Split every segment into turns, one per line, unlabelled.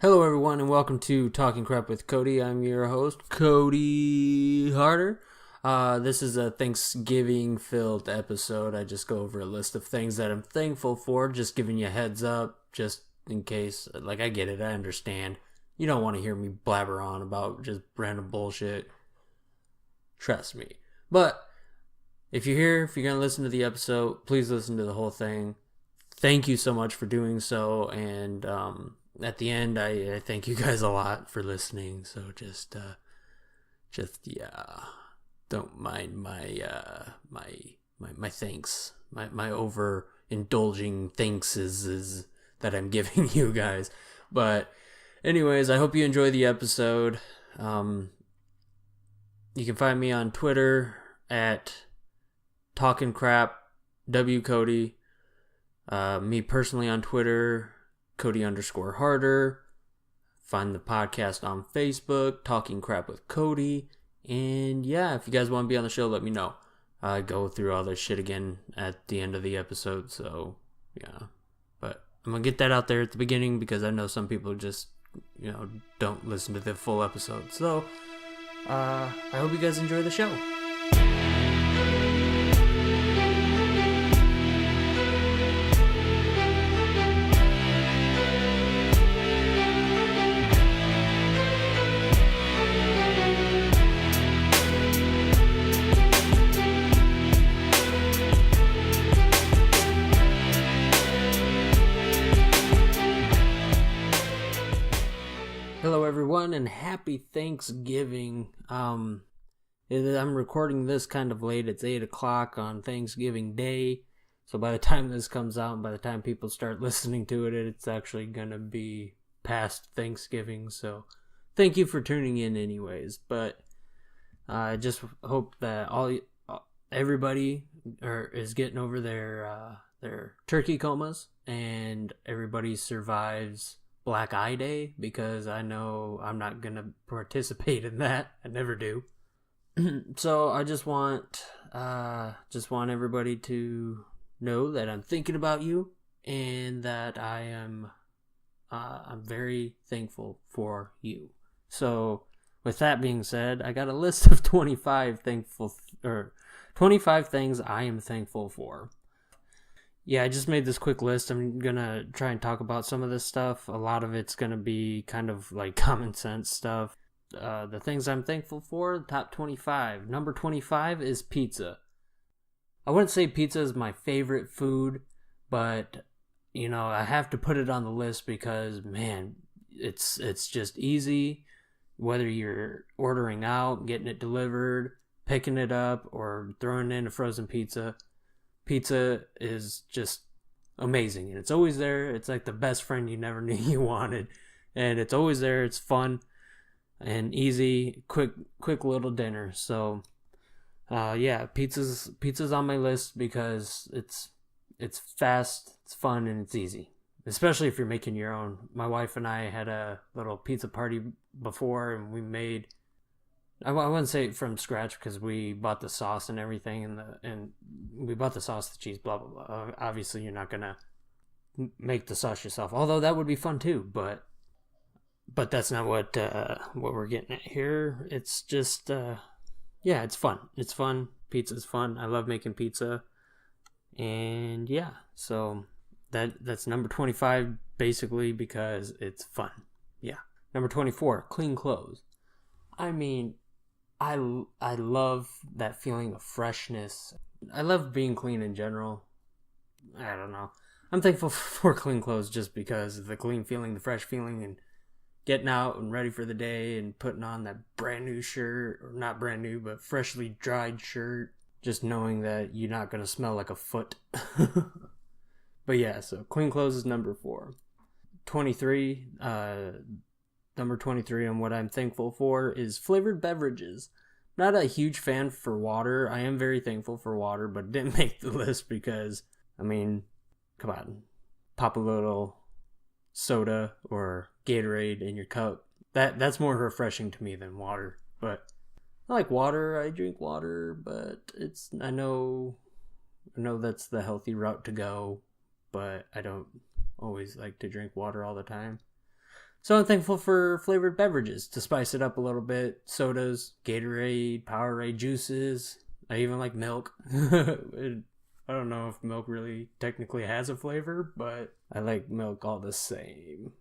Hello, everyone, and welcome to Talking Crap with Cody. I'm your host, Cody Harder. This is a Thanksgiving-filled episode. I just go over a list of things that I'm thankful for, just giving you a heads up, just in case. Like, I get it, I understand. You don't want to hear me blabber on about just random bullshit. Trust me. But if you're here, if you're going to listen to the episode, please listen to the whole thing. Thank you so much for doing so, and at the end, I thank you guys a lot for listening. So just don't mind my thanks, my overindulging thanks is that I'm giving you guys. But anyways, I hope you enjoy the episode. You can find me on Twitter at Talking Crap WCody. Me personally on Twitter, Cody_Harder. Find the podcast on Facebook, Talking Crap with Cody. And yeah, if you guys want to be on the show, let me know. I go through all this shit again at the end of the episode, so yeah. But I'm going to get that out there at the beginning because I know some people just, don't listen to the full episode. So, I hope you guys enjoy the show. Hello everyone and happy Thanksgiving. I'm recording this kind of late. It's 8 o'clock on Thanksgiving Day. So by the time this comes out and by the time people start listening to it, it's actually gonna be past Thanksgiving. So thank you for tuning in anyways. But I just hope that everybody is getting over their turkey comas and everybody survives Black Eye Day, because I know I'm not going to participate in that. I never do. So I just want everybody to know that I'm thinking about you and that I'm very thankful for you. So with that being said, I got a list of 25 things I am thankful for. Yeah, I just made this quick list. I'm going to try and talk about some of this stuff. A lot of it's going to be kind of like common sense stuff. The things I'm thankful for, top 25. Number 25 is pizza. I wouldn't say pizza is my favorite food, but, I have to put it on the list because, man, it's just easy. Whether you're ordering out, getting it delivered, picking it up, or throwing in a frozen pizza. Pizza is just amazing, and it's always there. It's like the best friend you never knew you wanted, and it's always there. It's fun and easy, quick little dinner. So, yeah, pizza's on my list because it's fast, it's fun, and it's easy. Especially if you're making your own. My wife and I had a little pizza party before, and we made. I wouldn't say from scratch because we bought the sauce and everything, and we bought the sauce, the cheese, blah blah blah. Obviously, you're not gonna make the sauce yourself, although that would be fun too. But that's not what we're getting at here. It's just yeah, it's fun. It's fun. Pizza's fun. I love making pizza, and yeah, so that's number 25 basically because it's fun. Yeah, number 24, clean clothes. I mean, I love that feeling of freshness. I love being clean in general. I don't know. I'm thankful for clean clothes just because of the clean feeling, the fresh feeling, and getting out and ready for the day and putting on that brand new shirt, or not brand new, but freshly dried shirt. Just knowing that you're not going to smell like a foot. But yeah, so clean clothes is number 4. 23, Number 23 on what I'm thankful for is flavored beverages. Not a huge fan for water. I am very thankful for water, but it didn't make the list because, come on. Pop a little soda or Gatorade in your cup. That's more refreshing to me than water. But I like water. I drink water, but I know that's the healthy route to go, but I don't always like to drink water all the time. So I'm thankful for flavored beverages to spice it up a little bit. Sodas, Gatorade, Powerade, juices. I even like milk. I don't know if milk really technically has a flavor, but I like milk all the same.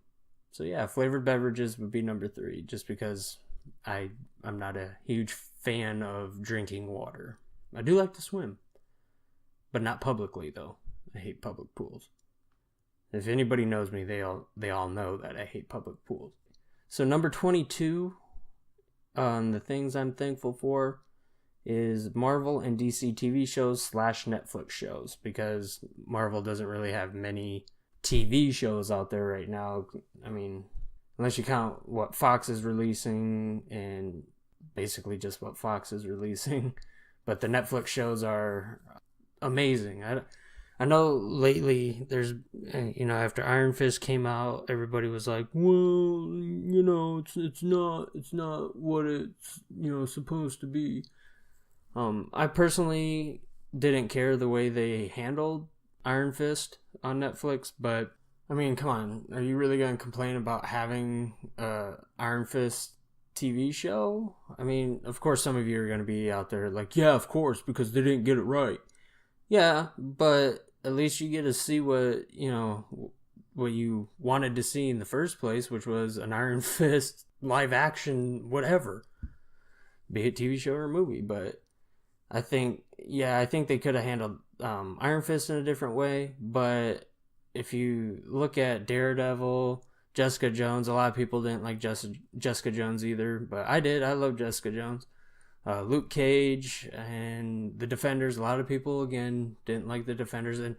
So yeah, flavored beverages would be number 3, just because I'm not a huge fan of drinking water. I do like to swim, but not publicly though. I hate public pools. If anybody knows me, they all know that I hate public pools. So number 22 on the things I'm thankful for is Marvel and DC TV shows / Netflix shows, because Marvel doesn't really have many TV shows out there right now. I mean, unless you count what Fox is releasing, and basically just what Fox is releasing. But the Netflix shows are amazing. I know lately there's, after Iron Fist came out, everybody was like, well, it's not what it's, supposed to be. I personally didn't care the way they handled Iron Fist on Netflix, but I mean, come on, are you really going to complain about having a Iron Fist TV show? I mean, of course some of you are going to be out there like, yeah, of course, because they didn't get it right. Yeah, but at least you get to see what you wanted to see in the first place, which was an Iron Fist live action whatever, be it TV show or movie. But I think they could have handled Iron Fist in a different way. But if you look at Daredevil, Jessica Jones, a lot of people didn't like Jessica Jones either, but I did. I love Jessica Jones. Luke Cage and the Defenders, a lot of people again didn't like the Defenders, and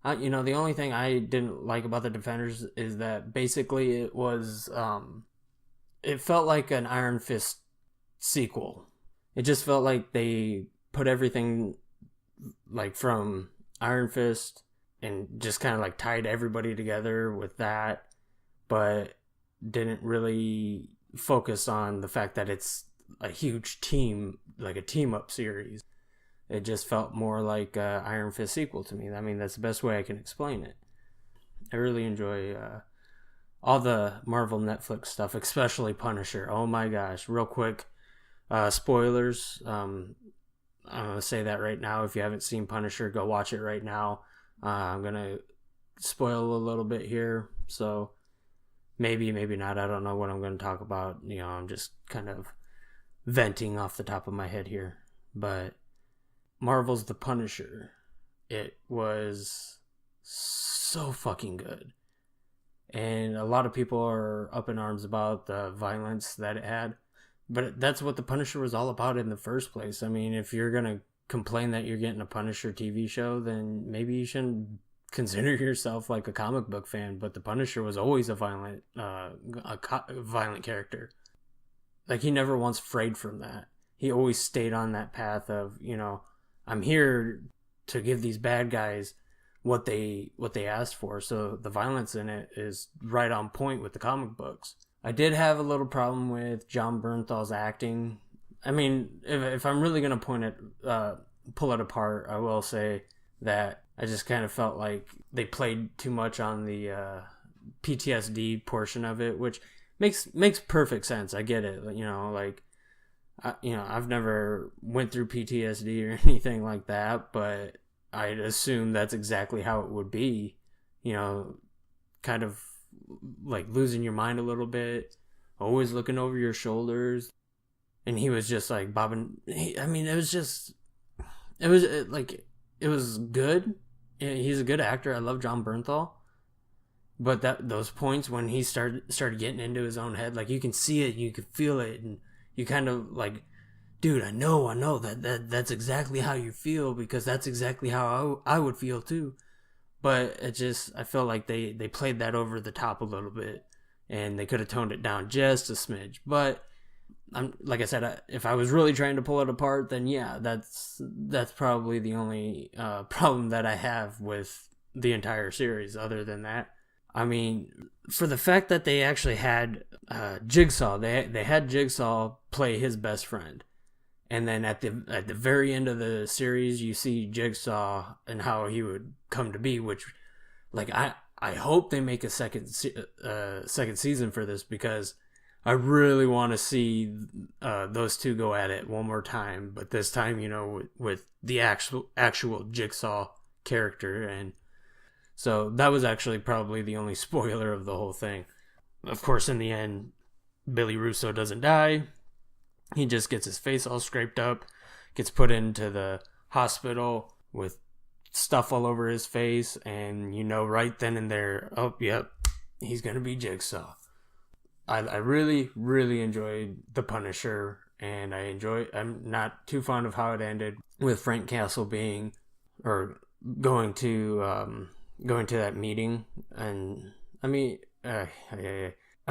the only thing I didn't like about the Defenders is that basically it was it felt like an Iron Fist sequel. It just felt like they put everything like from Iron Fist and just kind of like tied everybody together with that, but didn't really focus on the fact that it's a huge team, like a team up series. It just felt more like a Iron Fist sequel to me. I mean, that's the best way I can explain it. I really enjoy all the Marvel Netflix stuff, especially Punisher. Oh my gosh. Real quick, spoilers. I'm going to say that right now. If you haven't seen Punisher, go watch it right now. I'm going to spoil a little bit here. So maybe not. I don't know what I'm going to talk about. I'm just kind of venting off the top of my head here. But Marvel's The Punisher, it was so fucking good. And a lot of people are up in arms about the violence that it had. But that's what The Punisher was all about in the first place. I mean, if you're going to complain that you're getting a Punisher TV show, then maybe you shouldn't consider yourself like a comic book fan. But The Punisher was always a violent character. Like, he never once frayed from that. He always stayed on that path of, I'm here to give these bad guys what they asked for. So the violence in it is right on point with the comic books. I did have a little problem with John Bernthal's acting. I mean, if I'm really going to pull it apart, I will say that I just kind of felt like they played too much on the PTSD portion of it, which makes perfect sense. I get it. I've never went through PTSD or anything like that, but I'd assume that's exactly how it would be. Kind of like losing your mind a little bit, always looking over your shoulders. And he was just like bobbing. It was good. He's a good actor. I love John Bernthal. But those points when he started getting into his own head, like, you can see it, you can feel it, and you kind of like, dude, I know that's exactly how you feel, because that's exactly how I would feel too. But I felt like they played that over the top a little bit, and they could have toned it down just a smidge. But like I said, if I was really trying to pull it apart, then yeah, that's probably the only problem that I have with the entire series. Other than that, I mean, for the fact that they actually had Jigsaw, they had Jigsaw play his best friend, and then at the very end of the series, you see Jigsaw and how he would come to be, which, like, I hope they make a second season for this, because I really want to see those two go at it one more time, but this time, with the actual Jigsaw character. And so that was actually probably the only spoiler of the whole thing. Of course, in the end, Billy Russo doesn't die. He just gets his face all scraped up, gets put into the hospital with stuff all over his face, and right then and there, oh, yep, he's going to be Jigsaw. I really, really enjoyed The Punisher, and I'm not too fond of how it ended with Frank Castle going to that meeting. And I mean, I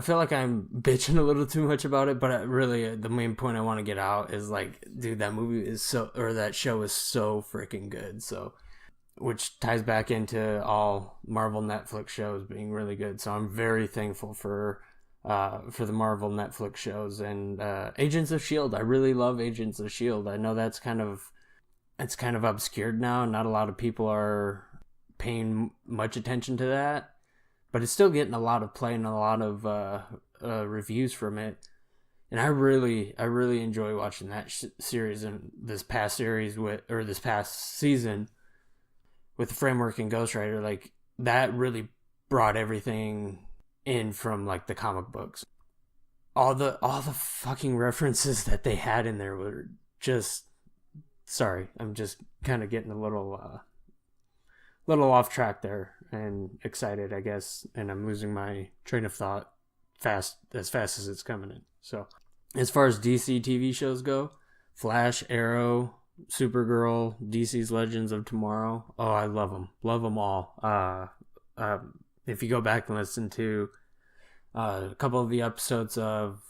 feel like I'm bitching a little too much about it, but really the main point I want to get out is like, dude, that show is so freaking good. So, which ties back into all Marvel Netflix shows being really good. So I'm very thankful for the Marvel Netflix shows. And Agents of S.H.I.E.L.D. I really love Agents of S.H.I.E.L.D. I know it's kind of obscured now. Not a lot of people are paying much attention to that, but it's still getting a lot of play and a lot of reviews from it. And I really enjoy watching that series, and this past season with the Framework and Ghost Rider. Like, that really brought everything in from like the comic books. All the fucking references that they had in there were just, sorry, I'm just kind of getting a little off track there and excited, I guess, and I'm losing my train of thought as fast as it's coming in. So as far as DC TV shows go, Flash, Arrow, Supergirl, DC's Legends of Tomorrow, oh, I love them all. If you go back and listen to a couple of the episodes of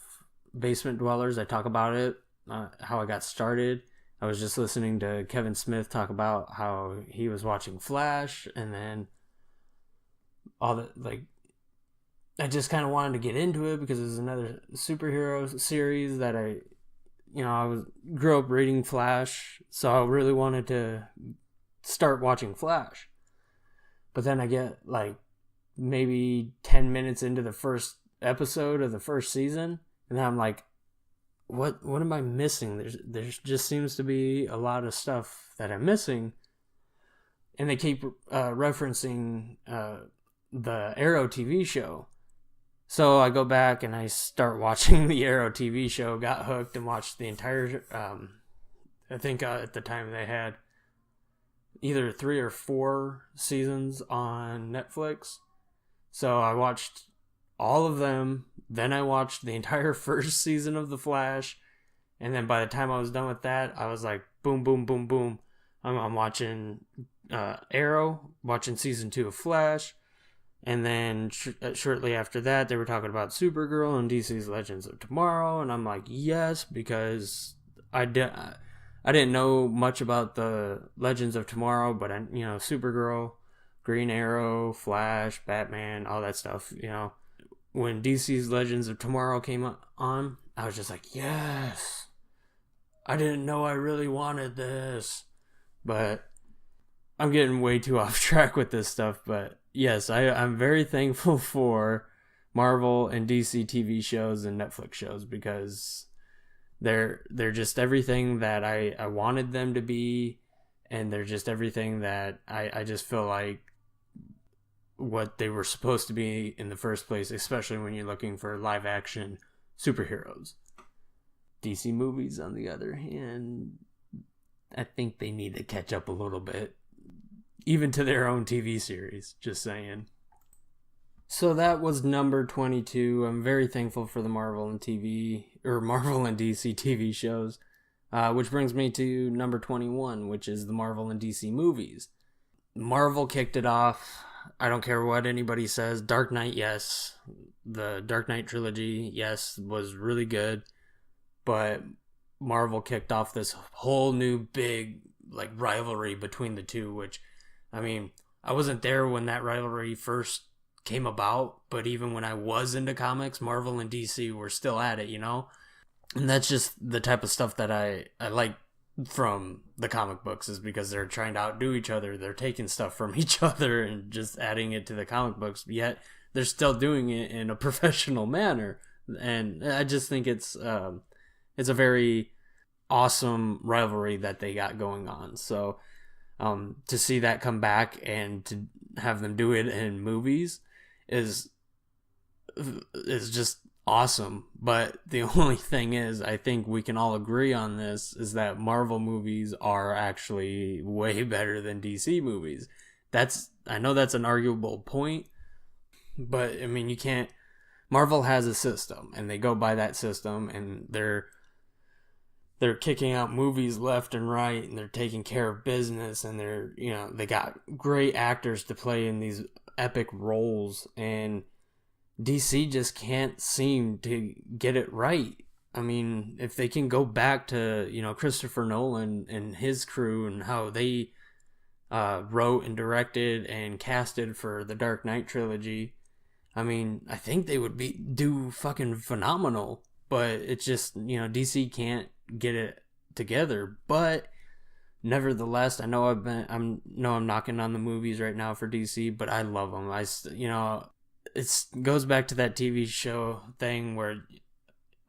Basement Dwellers, I talk about it, how I got started. I was just listening to Kevin Smith talk about how he was watching Flash, and then I just kind of wanted to get into it because it was another superhero series that I grew up reading Flash, so I really wanted to start watching Flash. But then I get like maybe 10 minutes into the first episode of the first season, and then I'm like, what am I missing? There just seems to be a lot of stuff that I'm missing. And they keep referencing the Arrow TV show. So I go back and I start watching the Arrow TV show, got hooked, and watched the entire, I think at the time they had either 3 or 4 seasons on Netflix. So I watched all of them. Then I watched the entire first season of The Flash. And then by the time I was done with that, I was like, boom, boom, boom, boom. I'm watching Arrow, watching season 2 of Flash. And then shortly after that, they were talking about Supergirl and DC's Legends of Tomorrow. And I'm like, yes, because I didn't know much about the Legends of Tomorrow, but Supergirl, Green Arrow, Flash, Batman, all that stuff, When DC's Legends of Tomorrow came on, I was just like, yes, I didn't know I really wanted this. But I'm getting way too off track with this stuff. But yes, I'm very thankful for Marvel and DC TV shows and Netflix shows, because they're just everything that I wanted them to be, and they're just everything that I just feel like what they were supposed to be in the first place, especially when you're looking for live action superheroes. DC movies, on the other hand, I think they need to catch up a little bit, even to their own TV series, just saying. So that was number 22. I'm very thankful for the Marvel and DC TV shows, which brings me to number 21, which is the Marvel and DC movies. Marvel kicked it off. I don't care what anybody says. Dark Knight, yes. The Dark Knight trilogy, yes, was really good. But Marvel kicked off this whole new big rivalry between the two, which, I mean, I wasn't there when that rivalry first came about, but even when I was into comics, Marvel and DC were still at it, And that's just the type of stuff that I like from the comic books is because they're trying to outdo each other. They're taking stuff from each other and just adding it to the comic books, yet they're still doing it in a professional manner. And I just think it's a very awesome rivalry that they got going on. So to see that come back and to have them do it in movies is just awesome. But the only thing is, I think we can all agree on this, is that Marvel movies are actually way better than DC movies. I know that's an arguable point, but I mean, you can't. Marvel has a system, and they go by that system, and they're kicking out movies left and right, and they're taking care of business, and they got great actors to play in these epic roles, and DC just can't seem to get it right. I mean, if they can go back to, Christopher Nolan and his crew and how they wrote and directed and casted for the Dark Knight trilogy, I mean, I think they would do fucking phenomenal. But it's just, DC can't get it together. But nevertheless, I know I'm knocking on the movies right now for DC, but I love them. It goes back to that TV show thing where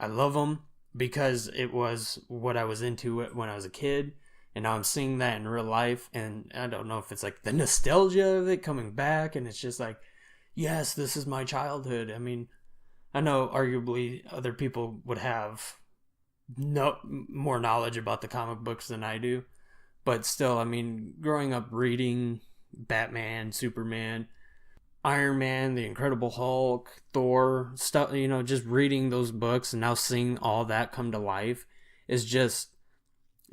I love them because it was what I was into when I was a kid, and now I'm seeing that in real life, and I don't know if it's like the nostalgia of it coming back, and it's just like, yes, this is my childhood. I mean, I know arguably other people would have more knowledge about the comic books than I do, but still, I mean, growing up reading Batman, Superman, Iron Man, The Incredible Hulk, Thor, stuff, just reading those books and now seeing all that come to life is just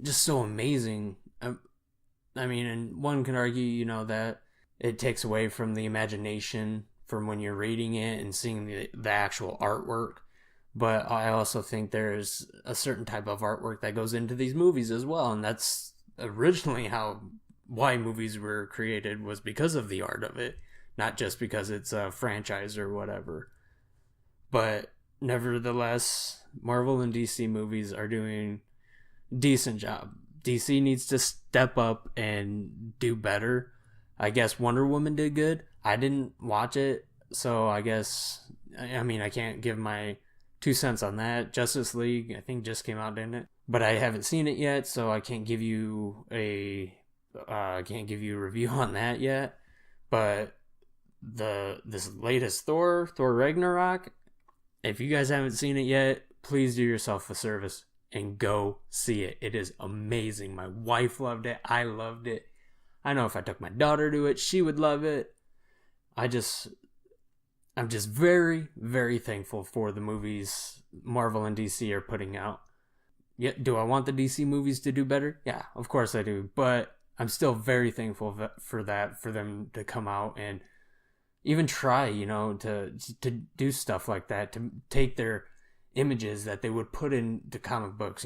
so amazing. I mean, and one can argue, that it takes away from the imagination from when you're reading it and seeing the actual artwork. But I also think there's a certain type of artwork that goes into these movies as well, and that's originally why movies were created, was because of the art of it. Not just because it's a franchise or whatever. But nevertheless, Marvel and DC movies are doing a decent job. DC needs to step up and do better. I guess Wonder Woman did good. I didn't watch it, so I guess, I can't give my 2 cents on that. Justice League, I think, just came out, didn't it? But I haven't seen it yet, so I can't give you a review on that yet. But this latest Thor Ragnarok, if you guys haven't seen it yet, please do yourself a service and go see it. It is amazing. My wife loved it. I loved it. I know if I took my daughter to it, she would love it. I'm just very, very thankful for the movies Marvel and DC are putting out. Yeah, do I want the DC movies to do better? Yeah, of course I do. But I'm still very thankful for them to come out and even try, to do stuff like that, to take their images that they would put into comic books,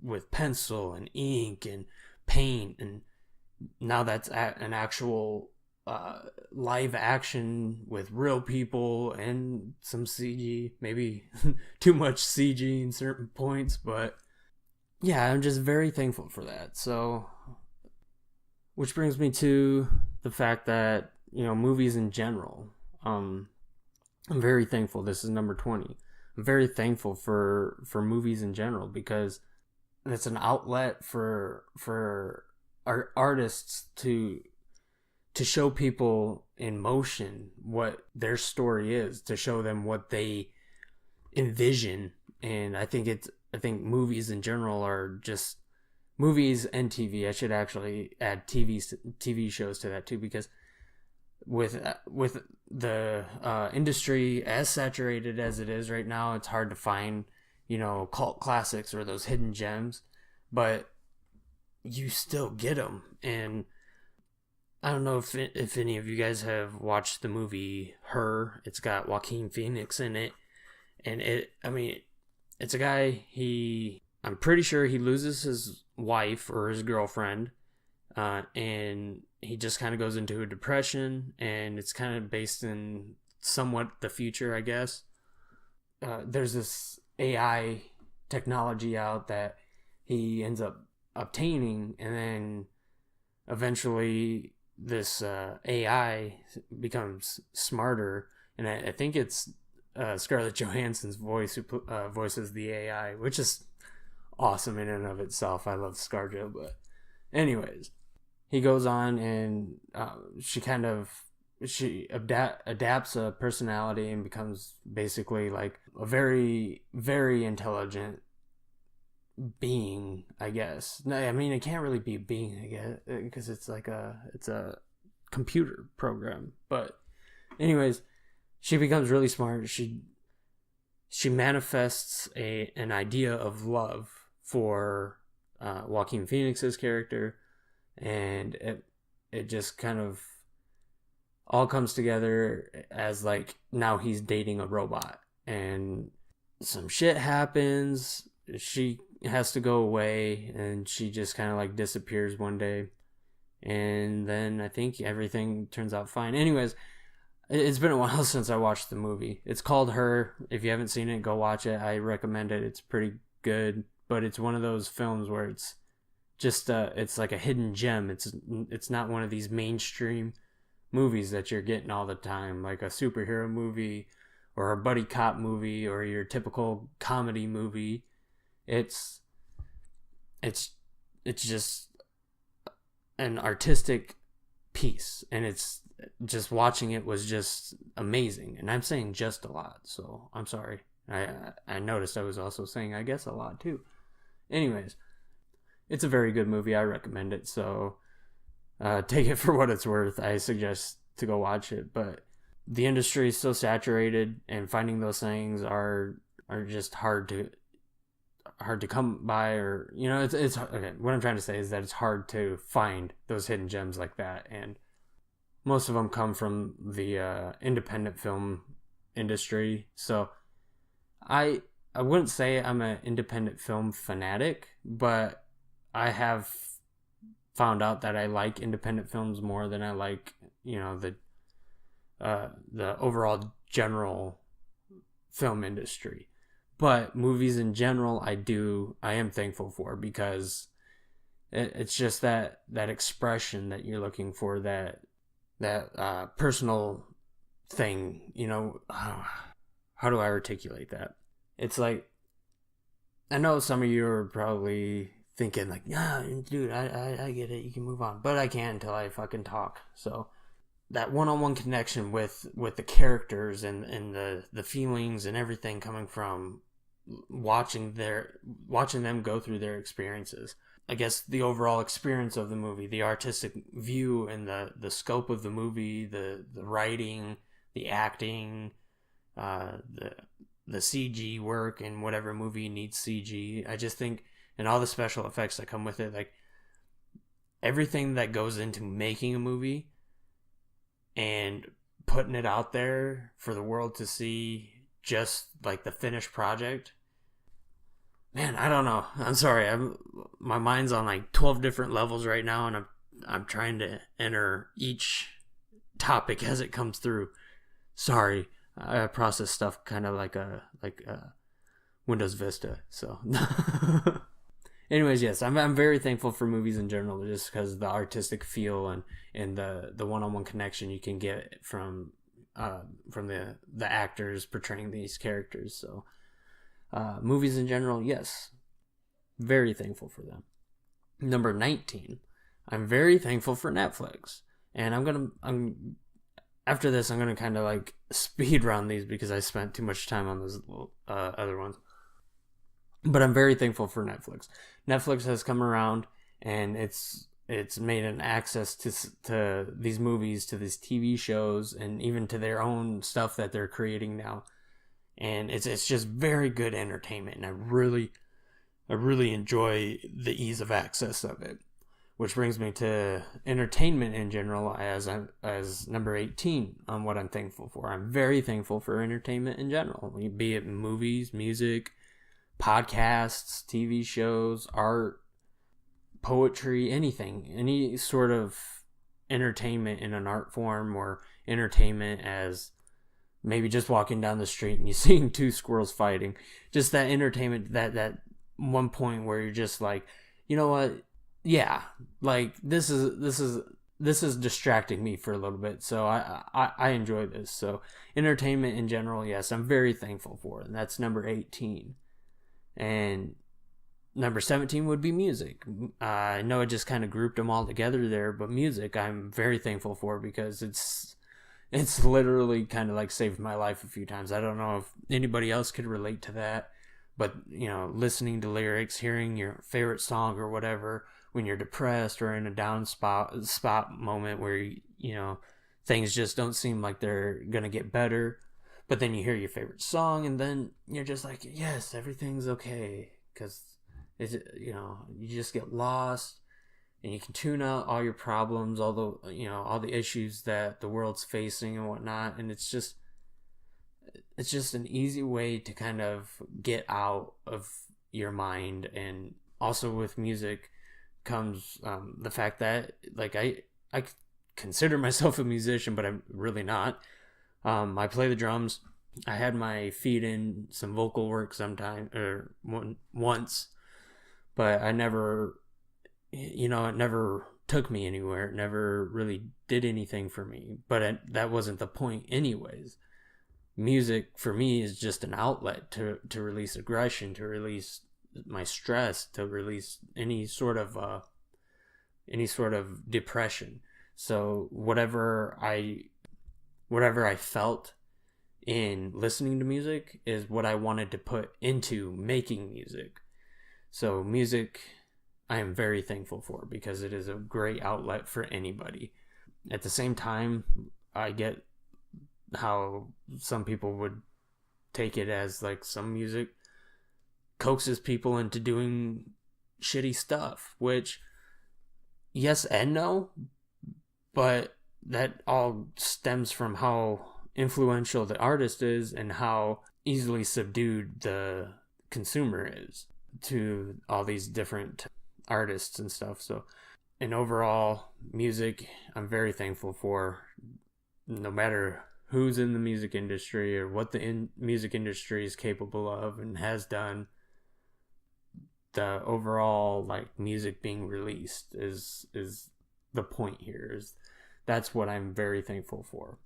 with pencil and ink and paint, and now that's an actual live action with real people and some CG, maybe too much CG in certain points, but yeah, I'm just very thankful for that. So, which brings me to the fact that, movies in general. I'm very thankful. This is number 20. I'm very thankful for movies in general, because it's an outlet for our artists to show people in motion what their story is, to show them what they envision. And I think movies in general are just movies and TV. I should actually add TV shows to that too, because with the industry as saturated as it is right now, it's hard to find, cult classics or those hidden gems, but you still get them. And I don't know if any of you guys have watched the movie Her. It's got Joaquin Phoenix in it, and it's a guy, I'm pretty sure he loses his wife or his girlfriend, and he just kind of goes into a depression, and it's kind of based in somewhat the future, I guess. There's this AI technology out that he ends up obtaining, and then eventually this AI becomes smarter, and I think it's Scarlett Johansson's voice who voices the AI, which is awesome in and of itself. I love ScarJo, but anyways, he goes on, and she adapts a personality and becomes basically like a very, very intelligent being, I guess. No, I mean, it can't really be a being, I guess, because it's a computer program. But anyways, she becomes really smart. She manifests an idea of love for Joaquin Phoenix's character, and it just kind of all comes together as like now he's dating a robot, and some shit happens. She has to go away, and she just kind of like disappears one day, and then I think everything turns out fine. Anyways, it's been a while since I watched the movie. It's called Her. If you haven't seen it, go watch it. I recommend it. It's pretty good, but it's one of those films where it's just it's like a hidden gem. It's not one of these mainstream movies that you're getting all the time, like a superhero movie or a buddy cop movie or your typical comedy movie. It's just an artistic piece, and it's just watching it was just amazing. And I'm saying just a lot, so I'm sorry. I noticed I was also saying I guess a lot too. Anyways, it's a very good movie. I recommend it, so take it for what it's worth. I suggest to go watch it, but the industry is so saturated, and finding those things are just hard to come by, or it's okay. What I'm trying to say is that it's hard to find those hidden gems like that, and most of them come from the independent film industry. So I wouldn't say I'm an independent film fanatic, but I have found out that I like independent films more than I like, the overall general film industry. But movies in general, I am thankful for, because it's just that expression that you're looking for, that personal thing. How do I articulate that? It's like, I know some of you are probably thinking like, yeah, dude, I get it, you can move on, but I can't until I fucking talk. So that one-on-one connection with the characters and the feelings and everything coming from watching them go through their experiences. I guess the overall experience of the movie, the artistic view, and the scope of the movie, the writing, the acting, the CG work, and whatever movie needs CG. I just think, and all the special effects that come with it, like everything that goes into making a movie and putting it out there for the world to see, just like the finished project. Man, I don't know. I'm sorry. My mind's on like 12 different levels right now, and I'm trying to enter each topic as it comes through. Sorry. I process stuff kind of like a Windows Vista. So anyways, yes, I'm very thankful for movies in general, just because of the artistic feel and the one-on-one connection you can get from the actors portraying these characters. So movies in general, yes, very thankful for them. Number 19, I'm very thankful for Netflix, and after this I'm gonna kind of like speed run these because I spent too much time on those other ones. But I'm very thankful for Netflix. Netflix has come around, and it's made an access to these movies, to these TV shows, and even to their own stuff that they're creating now. And it's just very good entertainment, and I really enjoy the ease of access of it. Which brings me to entertainment in general as number 18 on what I'm thankful for. I'm very thankful for entertainment in general, be it movies, music, podcasts, TV shows, art, poetry, anything, any sort of entertainment in an art form, or entertainment as maybe just walking down the street and you seeing two squirrels fighting. Just that entertainment, that one point where you're just like, you know what, yeah, like this is distracting me for a little bit, so I enjoy this. So entertainment in general, yes, I'm very thankful for, and that's number 18. And number 17 would be music. I know I just kind of grouped them all together there, but music I'm very thankful for because it's literally kind of like saved my life a few times. I don't know if anybody else could relate to that, but listening to lyrics, hearing your favorite song or whatever when you're depressed or in a down spot moment where things just don't seem like they're gonna get better, but then you hear your favorite song and then you're just like, yes, everything's okay, because you just get lost and you can tune out all your problems, all the issues that the world's facing and whatnot, and it's just an easy way to kind of get out of your mind. And also with music comes the fact that, like, I consider myself a musician, but I'm really not. I play the drums. I had my feet in some vocal work once, but I never, it never took me anywhere. It never really did anything for me, but that wasn't the point anyways. Music for me is just an outlet to release aggression, to release my stress, to release any sort of depression. So whatever I felt in listening to music is what I wanted to put into making music. So music I am very thankful for because it is a great outlet for anybody. At the same time, I get how some people would take it as like some music coaxes people into doing shitty stuff, which yes and no, but that all stems from how influential the artist is and how easily subdued the consumer is to all these different artists and stuff. So, and overall, music I'm very thankful for, no matter who's in the music industry or what the music industry is capable of and has done. The overall, like, music being released is the point here. That's what I'm very thankful for.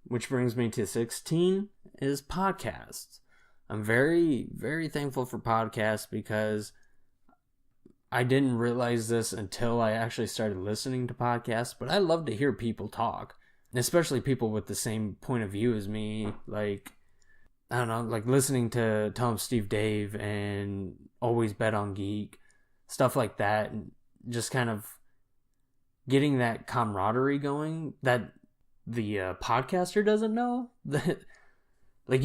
Which brings me to 16 is podcasts. I'm very, very thankful for podcasts because I didn't realize this until I actually started listening to podcasts, but I love to hear people talk, especially people with the same point of view as me. Like, I don't know, like listening to Tell 'em Steve Dave and Always Bet on Geek, stuff like that, and just kind of getting that camaraderie going that the podcaster doesn't know. Like,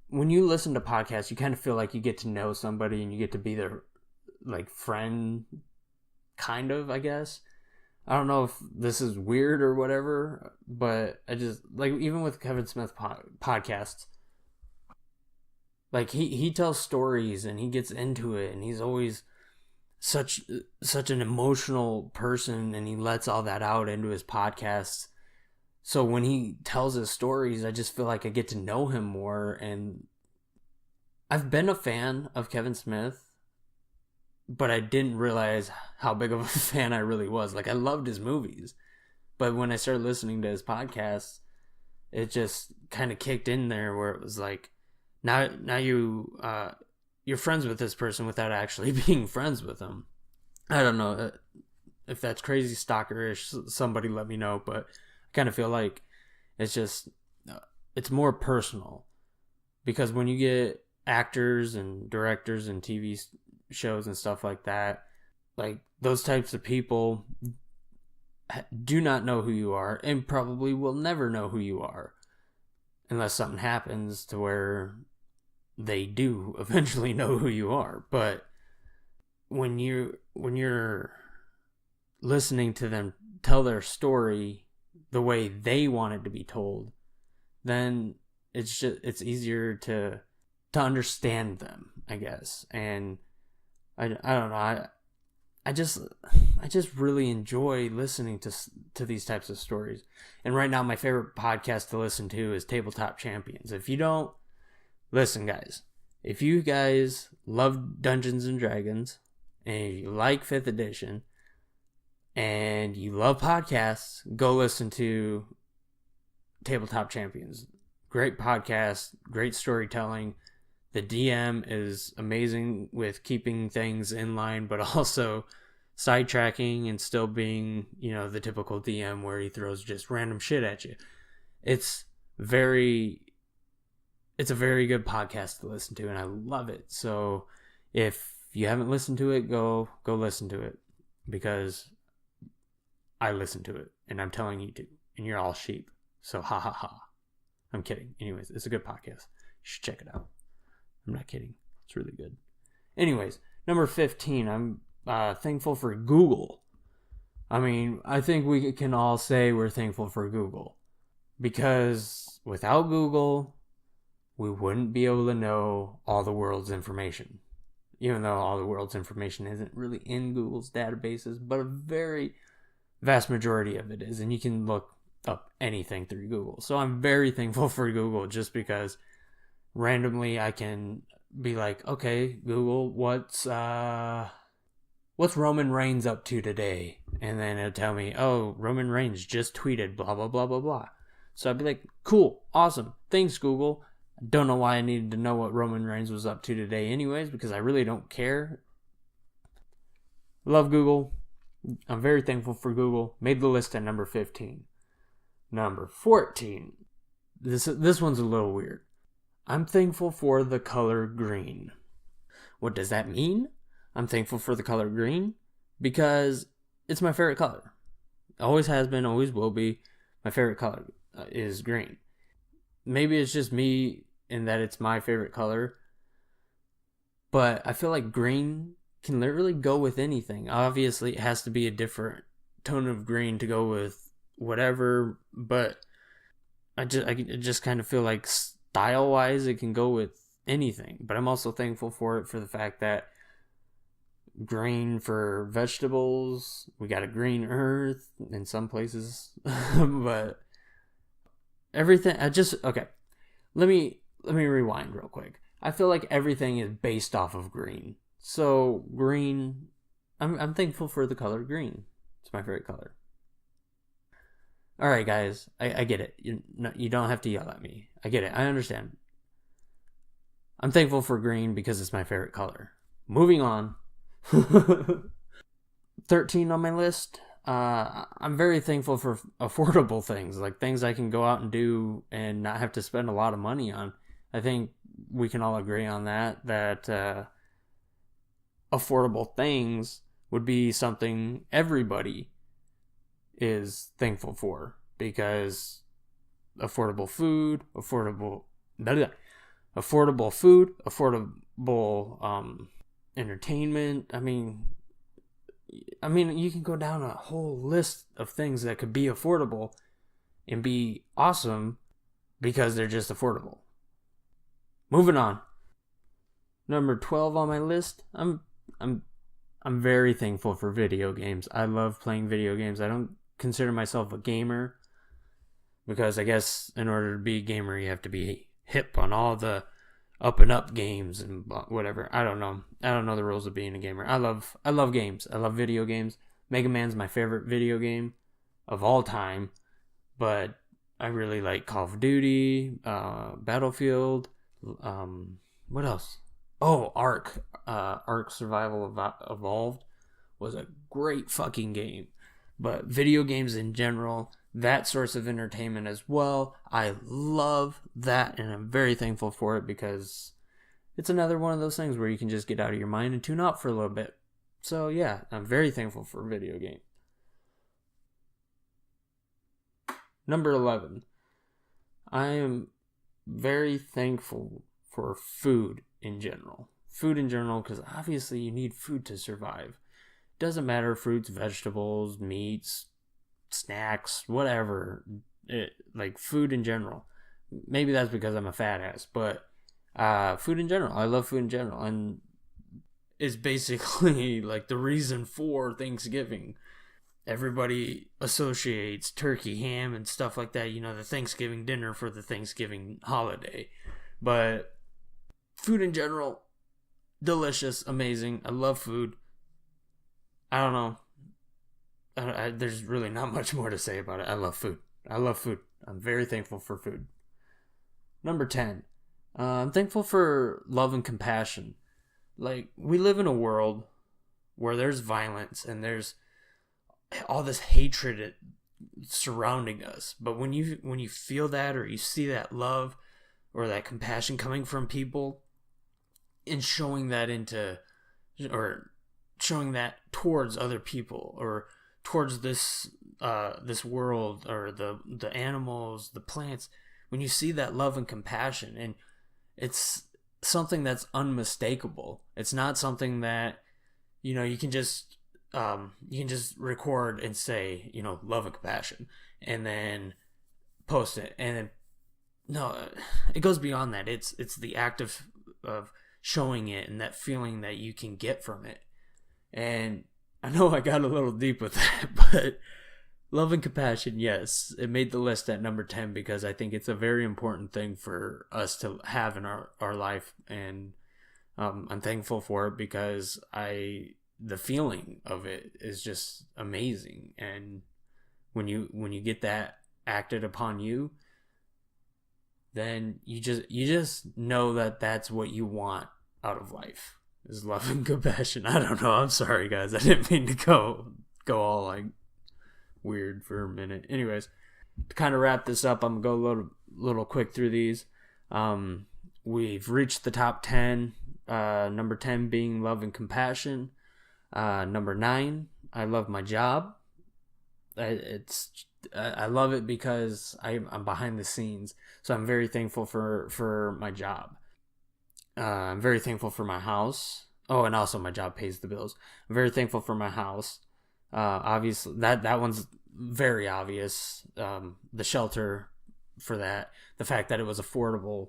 when you listen to podcasts, you kind of feel like you get to know somebody and you get to be their, like, friend, kind of, I guess. I don't know if this is weird or whatever, but I just, like, even with Kevin Smith podcasts, like, he tells stories and he gets into it, and he's always such an emotional person, and he lets all that out into his podcasts. So when he tells his stories, I just feel like I get to know him more. And I've been a fan of Kevin Smith, but I didn't realize how big of a fan I really was. Like, I loved his movies, but when I started listening to his podcasts, it just kind of kicked in there where it was like, now you're friends with this person without actually being friends with them. I don't know if that's crazy stalkerish. Somebody let me know, but I kind of feel like it's more personal, because when you get actors and directors and TV shows and stuff like that, like, those types of people do not know who you are and probably will never know who you are unless something happens to where they do eventually know who you are. But when you're listening to them tell their story the way they want it to be told, then it's easier to understand them, I guess. And I don't know, I just really enjoy listening to these types of stories. And right now my favorite podcast to listen to is Tabletop Champions. If you don't listen, guys, if you guys love Dungeons and Dragons and you like 5th edition, and you love podcasts, go listen to Tabletop Champions. Great podcast, great storytelling. The DM is amazing with keeping things in line, but also sidetracking and still being, the typical DM where he throws just random shit at you. It's a very good podcast to listen to, and I love it. So if you haven't listened to it, go listen to it, because I listen to it and I'm telling you to, and you're all sheep. So ha ha ha. I'm kidding. Anyways, it's a good podcast. You should check it out. I'm not kidding. It's really good. Anyways, number 15, I'm thankful for Google. I mean, I think we can all say we're thankful for Google, because without Google, we wouldn't be able to know all the world's information. Even though all the world's information isn't really in Google's databases, but a very vast majority of it is, and you can look up anything through Google. So I'm very thankful for Google, just because randomly I can be like, okay, Google, what's Roman Reigns up to today? And then it'll tell me, oh, Roman Reigns just tweeted blah blah blah blah blah. So I'd be like, cool, awesome, thanks Google. I don't know why I needed to know what Roman Reigns was up to today anyways, because I really don't care. Love Google. I'm very thankful for Google. Made the list at number 15. Number 14. This one's a little weird. I'm thankful for the color green. What does that mean? I'm thankful for the color green because it's my favorite color. Always has been, always will be. My favorite color is green. Maybe it's just me in that it's my favorite color, but I feel like green can literally go with anything. Obviously, it has to be a different tone of green to go with whatever, but I just kind of feel like style-wise it can go with anything. But I'm also thankful for it for the fact that green for vegetables, we got a green earth in some places, but everything, okay, let me rewind real quick. I feel like everything is based off of green. So green, I'm thankful for the color green. It's my favorite color. All right, guys, I get it. You don't have to yell at me. I get it. I understand. I'm thankful for green because it's my favorite color. Moving on. 13 on my list. I'm very thankful for affordable things, like things I can go out and do and not have to spend a lot of money on. I think we can all agree on that affordable things would be something everybody is thankful for, because affordable food, affordable entertainment. I mean, you can go down a whole list of things that could be affordable and be awesome because they're just affordable. Moving on. Number 12 on my list. I'm very thankful for video games. I love playing video games. I don't consider myself a gamer because I guess in order to be a gamer you have to be hip on all the up and up games and whatever. I don't know the rules of being a gamer. I love games. I love video games. Mega Man's my favorite video game of all time, but I really like Call of Duty, Battlefield, what else? Oh, Ark Survival Evolved was a great fucking game. But video games in general, that source of entertainment as well, I love that, and I'm very thankful for it because it's another one of those things where you can just get out of your mind and tune out for a little bit. So yeah, I'm very thankful for video game. Number 11. I am very thankful for food in general. Food in general, because obviously you need food to survive. Doesn't matter, fruits, vegetables, meats, snacks, whatever. Like food in general. Maybe that's because I'm a fat ass, but food in general. I love food in general, and it's basically like the reason for Thanksgiving. Everybody associates turkey, ham, and stuff like that, the Thanksgiving dinner for the Thanksgiving holiday. But food in general, delicious, amazing. I love food. I don't know. There's really not much more to say about it. I love food. I love food. I'm very thankful for food. Number 10. I'm thankful for love and compassion. Like, we live in a world where there's violence and there's all this hatred surrounding us. But when you feel that, or you see that love or that compassion coming from people, and showing that towards other people, or towards this world, or the animals, the plants, when you see that love and compassion, and it's something that's unmistakable. It's not something that you can just record and say, love and compassion, and then post it, and then no, it goes beyond that. It's the act of showing it, and that feeling that you can get from it. And I know I got a little deep with that, but love and compassion, yes, it made the list at number 10 because I think it's a very important thing for us to have in our life, and I'm thankful for it because the feeling of it is just amazing. And when you get that acted upon you, then you just know that that's what you want out of life, is love and compassion. I don't know. I'm sorry, guys. I didn't mean to go all like weird for a minute. Anyways, to kind of wrap this up, I'm gonna go a little quick through these. We've reached the top 10. Number 10 being love and compassion. Number 9, I love my job. I love it because I'm behind the scenes, so I'm very thankful for my job. I'm very thankful for my house. Oh, and also my job pays the bills. I'm very thankful for my house. Obviously, that one's very obvious. The shelter for that, the fact that it was affordable,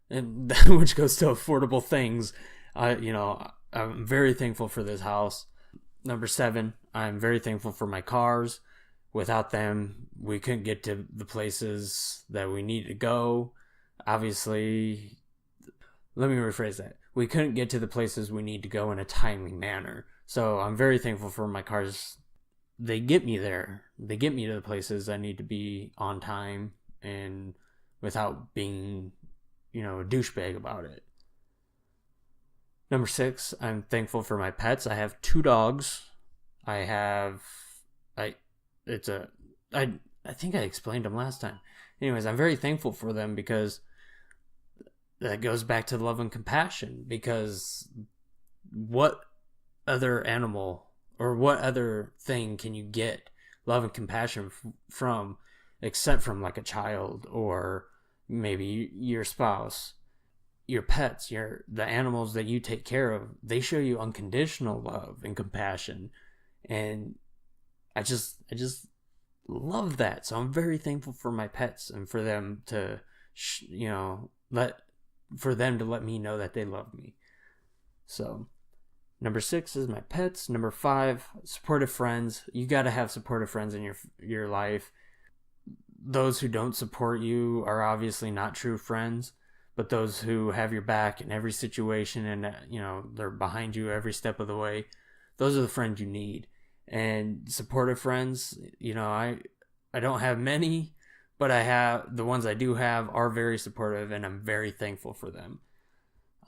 and which goes to affordable things. I'm very thankful for this house. Number 7, I'm very thankful for my cars. Without them, we couldn't get to the places that we need to go. Obviously, let me rephrase that. We couldn't get to the places we need to go in a timely manner. So I'm very thankful for my cars. They get me there. They get me to the places I need to be on time and without being, a douchebag about it. Number 6, I'm thankful for my pets. I have 2 dogs. I think I explained them last time. Anyways, I'm very thankful for them because that goes back to love and compassion, because what other animal or what other thing can you get love and compassion from except from like a child, or maybe your spouse? Your pets, the animals that you take care of, they show you unconditional love and compassion, and I just love that. So I'm very thankful for my pets, and for them to let me know that they love me. So number 6 is my pets. Number 5, supportive friends. You got to have supportive friends in your life. Those who don't support you are obviously not true friends. But those who have your back in every situation, and they're behind you every step of the way, those are the friends you need. And supportive friends, I don't have many, but I have the ones I do have are very supportive, and I'm very thankful for them.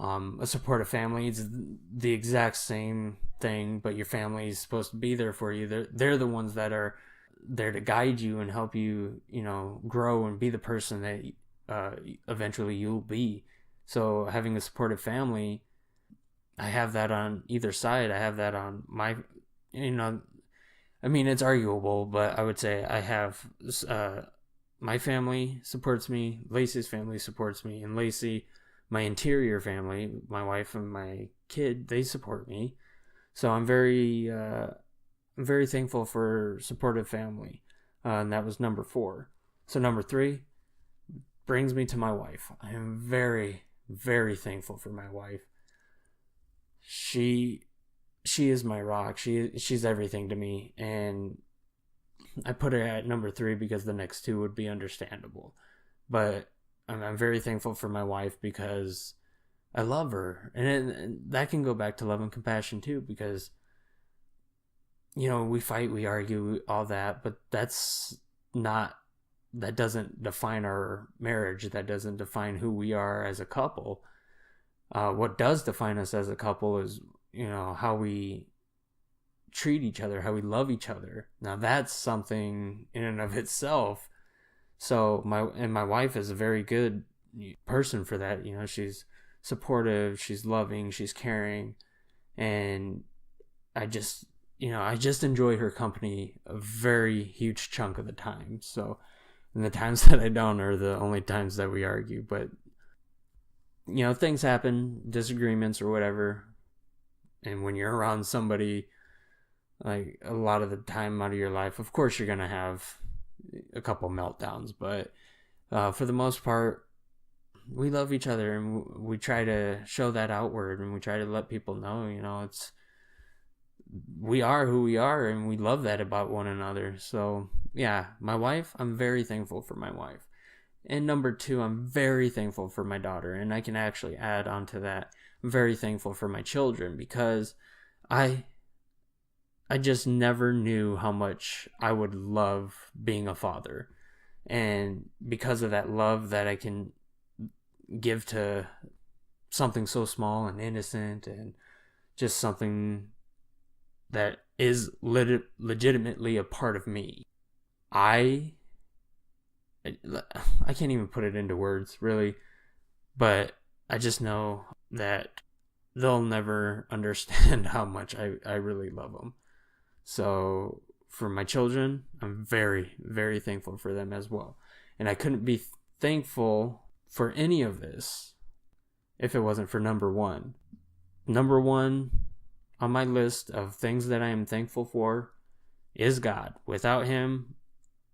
A supportive family is the exact same thing, but your family is supposed to be there for you. They're the ones that are there to guide you and help you, grow and be the person that eventually you'll be. So having a supportive family, I have that on either side. I have that on my, it's arguable, but I would say I have, my family supports me, Lacey's family supports me, and Lacey, my interior family, my wife and my kid, they support me. So I'm very thankful for supportive family. And that was number 4. So number 3 brings me to my wife. I am very, very thankful for my wife. She is my rock. She's everything to me, and I put her at number 3 because the next 2 would be understandable. But I'm very thankful for my wife because I love her, and that can go back to love and compassion too, because we fight, we argue, all that, but that doesn't define our marriage. That doesn't define who we are as a couple. What does define us as a couple is, how we treat each other, how we love each other. Now that's something in and of itself. So my wife is a very good person for that. She's supportive, she's loving, she's caring, and I just enjoy her company a very huge chunk of the time. So, and the times that I don't are the only times that we argue. But things happen, disagreements or whatever, and when you're around somebody like a lot of the time out of your life, of course you're gonna have a couple meltdowns. But for the most part, we love each other, and we try to show that outward, and we try to let people know, we are who we are, and we love that about one another. So yeah, my wife, I'm very thankful for my wife. And number two, I'm very thankful for my daughter, and I can actually add on to that. I'm very thankful for my children, because I just never knew how much I would love being a father. And because of that love that I can give to something so small and innocent, and just something that is legitimately a part of me, I can't even put it into words, really, but I just know that they'll never understand how much I really love them. So for my children, I'm very, very thankful for them as well. And I couldn't be thankful for any of this if it wasn't for number one. Number one on my list of things that I am thankful for is God. Without him,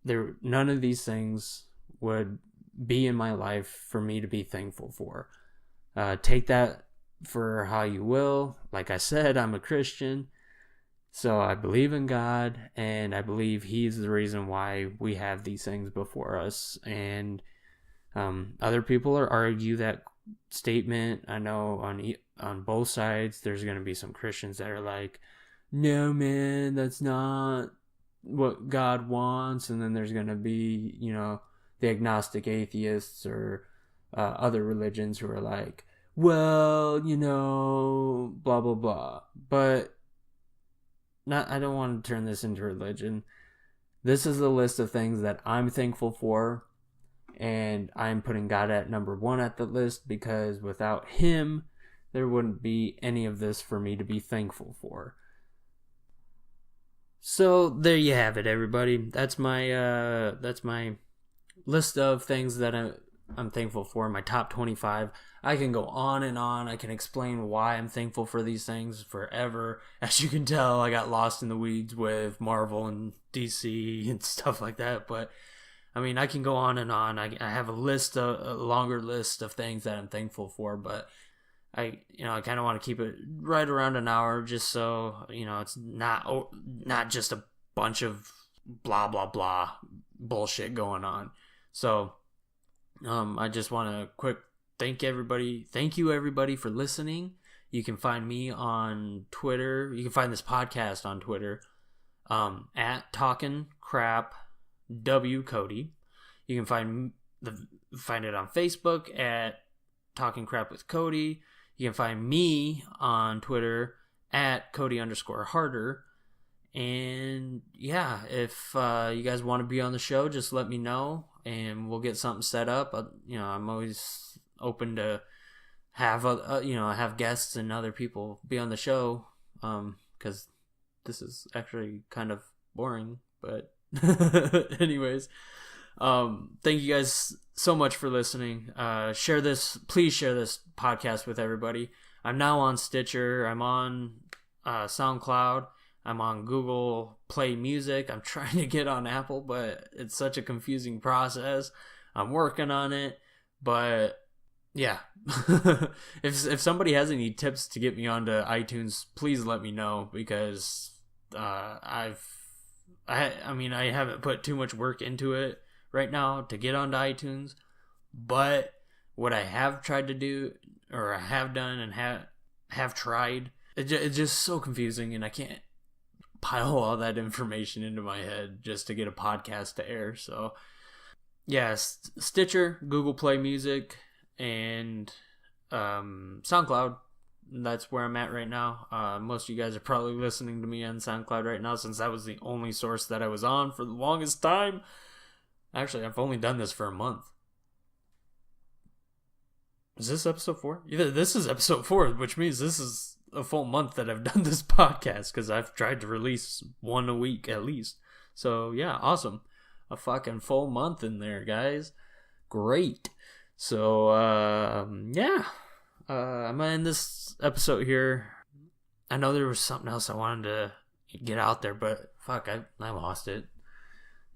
none of these things would be in my life for me to be thankful for. Take that for how you will. Like I said, I'm a Christian, so I believe in God, and I believe he's the reason why we have these things before us. And other people argue that statement. I know on both sides there's going to be some Christians that are like, no man, that's not what God wants. And then there's going to be the agnostic atheists or other religions who are like, well, blah blah blah. But I don't want to turn this into religion. This is a list of things that I'm thankful for, and I'm putting God at number one at the list, because without him, there wouldn't be any of this for me to be thankful for. So there you have it, everybody. That's my list of things that I'm thankful for. My top 25. I can go on and on. I can explain why I'm thankful for these things forever. As you can tell, I got lost in the weeds with Marvel and DC and stuff like that. But I mean, I can go on and on. I have a longer list of things that I'm thankful for, but I kind of want to keep it right around an hour, just so it's not just a bunch of blah blah blah bullshit going on. So I just want to thank you everybody for listening. You can find me on Twitter. You can find this podcast on Twitter at Talking Crap Cody. You can find it on Facebook at Talking Crap with Cody. You can find me on Twitter at Cody_Harder. And yeah, if you guys want to be on the show, just let me know and we'll get something set up. I'm always open to have guests and other people be on the show, because this is actually kind of boring, but anyways, thank you guys so much for listening. Please share this podcast with everybody. I'm now on Stitcher. I'm on Soundcloud. I'm on Google Play Music. I'm trying to get on Apple, but it's such a confusing process. I'm working on it, but yeah. if somebody has any tips to get me onto iTunes, please let me know, because I haven't put too much work into it right now to get onto iTunes, but what I have tried to do, or I have done and have tried, it's just so confusing, and I can't compile all that information into my head just to get a podcast to air. So yeah, Stitcher, Google Play Music, and SoundCloud. That's where I'm at right now. Most of you guys are probably listening to me on SoundCloud right now, since that was the only source that I was on for the longest time. Actually, I've only done this for a month. Is this episode 4? Yeah, this is episode 4, which means this is a full month that I've done this podcast, because I've tried to release one a week at least. So yeah, awesome. A fucking full month in there, guys. Great. So yeah, I'm gonna end this episode here. I know there was something else I wanted to get out there, but fuck, I lost it.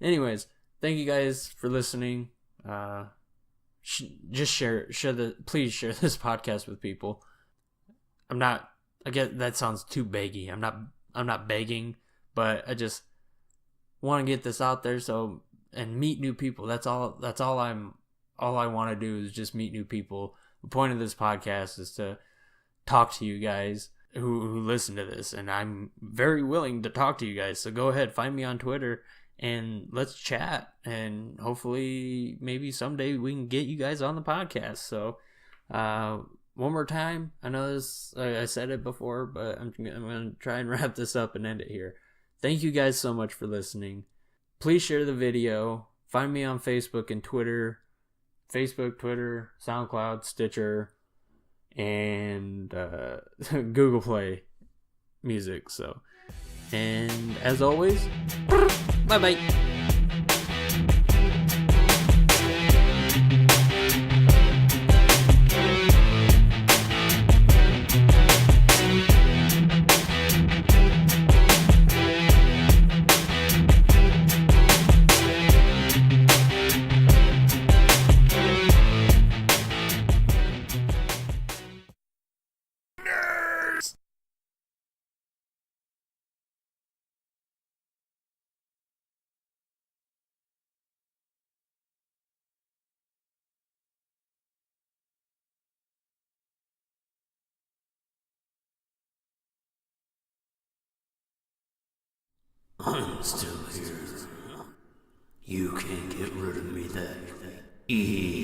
Anyways, thank you guys for listening. Just please share this podcast with people. I get that sounds too beggy. I'm not begging, but I just want to get this out there and meet new people. That's all I want to do is just meet new people. The point of this podcast is to talk to you guys who listen to this, and I'm very willing to talk to you guys. So go ahead, find me on Twitter and let's chat, and hopefully maybe someday we can get you guys on the podcast. So one more time, I know this, I said it before, but I'm going to try and wrap this up and end it here. Thank you guys so much for listening. Please share the video. Find me on Facebook and Twitter. Facebook, Twitter, SoundCloud, Stitcher, and Google Play Music. So, and as always, bye-bye. I'm still here. You can't get rid of me that easy.